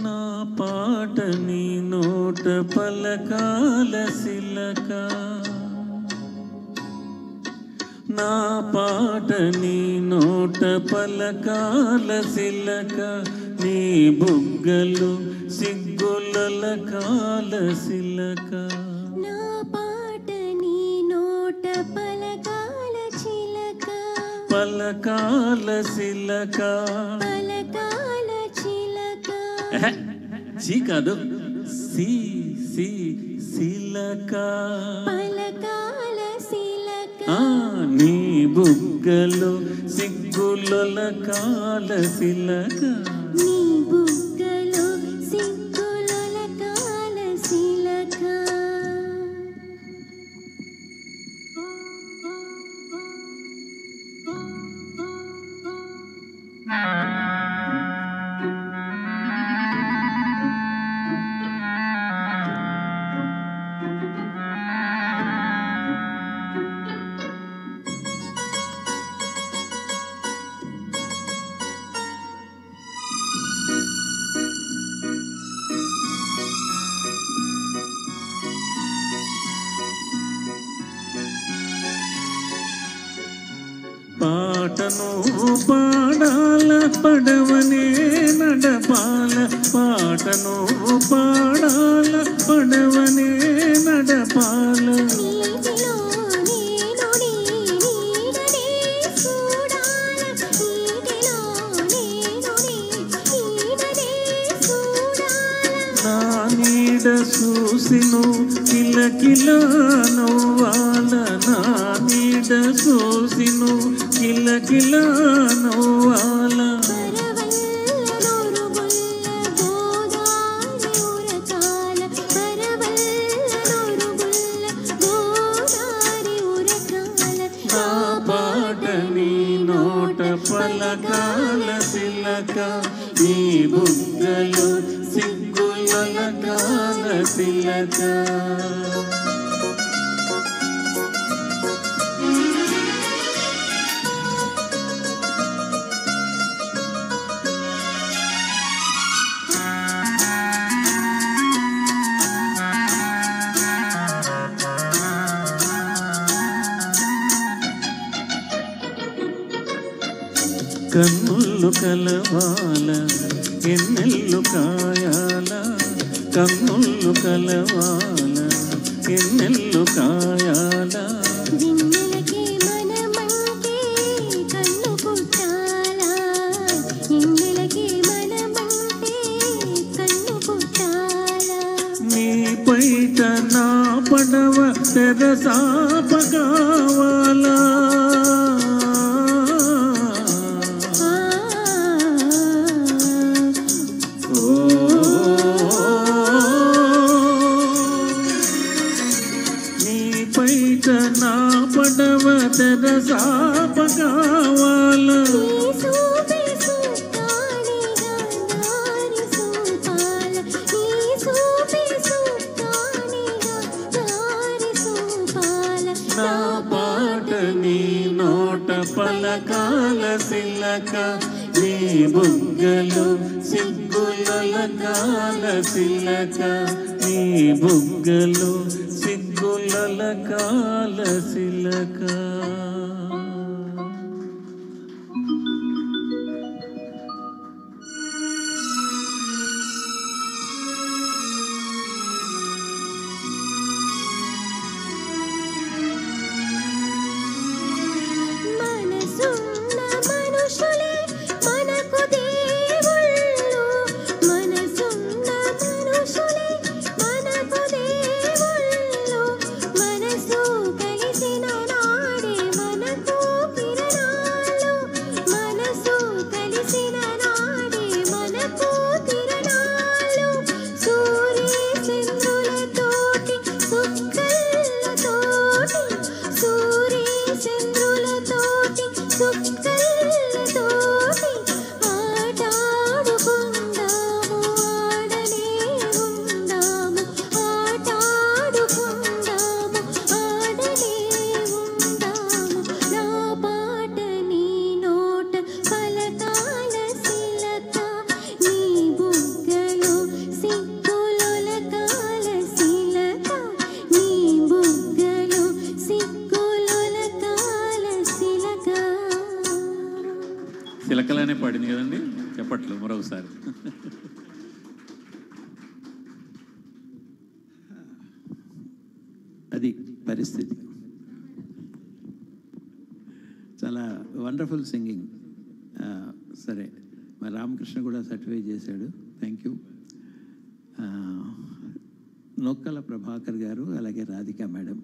నా పాట నీ నోట పలకాల సిలక, నా పాట నీ నోట పలకాల సిలక, నీ బుగ్గలు సిగ్గుల కాల సిలక. నా పాట నీ నోట పలకాల చిలక, పలకాల సిలక, పలకాల చిలక. సి కాదు, సి సి సిలక, పలకాల సిలక. నీ బుగ్గలు సిగ్గుల కాల సిలక, నీ బుగ్గలు సిగ్గుల కాల సిలక. పాటను పాడాల పడవనే నడపాల, పాటను పాడాల పడవనే నడపాల. నీటిలో నేను నీ నీడనే చూడాల, నీటిలో నేను నీ నీడనే చూడాల. నా నీడ చూసిను కిలకిల నవ్వాల, నా నీడ చూసిను కిలకిల నవ్వాల. నా పాట నీ నోట పలకాల సిలక, నీ బుగ్గలు సిగ్గుల కాల సిలక. కన్నుళ్ళు కలవాల ఎన్నెల్లు కాయాల, కన్నుళ్ళు కలవాల ఎన్నెల్లు కాయాల. వెన్నెలకే మనమంటే కన్ను పుట్టాలా, వెన్నెలకే మనమంటే కన్ను పుట్టాలా. నీ పైట నా పడవ తెరసాప కావాలా, నా పడవ తెరసాప కావాల. నా పాట నీ నోట పలకాల సిలక, నీ బుగ్గలు సిగ్గుల కాల సిలక, నీ బుగ్గలు సిగ్గుల కాల సిలక. మనసు కలిసిన నాడే మన పాడింది కదండి, చెప్పట్లు మరొకసారి. అది పరిస్థితి. చాలా వండర్ఫుల్ సింగింగ్. సరే, మరి రామకృష్ణ కూడా సర్టిఫై చేశాడు, థ్యాంక్ యూ. నొక్కల ప్రభాకర్ గారు, అలాగే రాధిక మేడం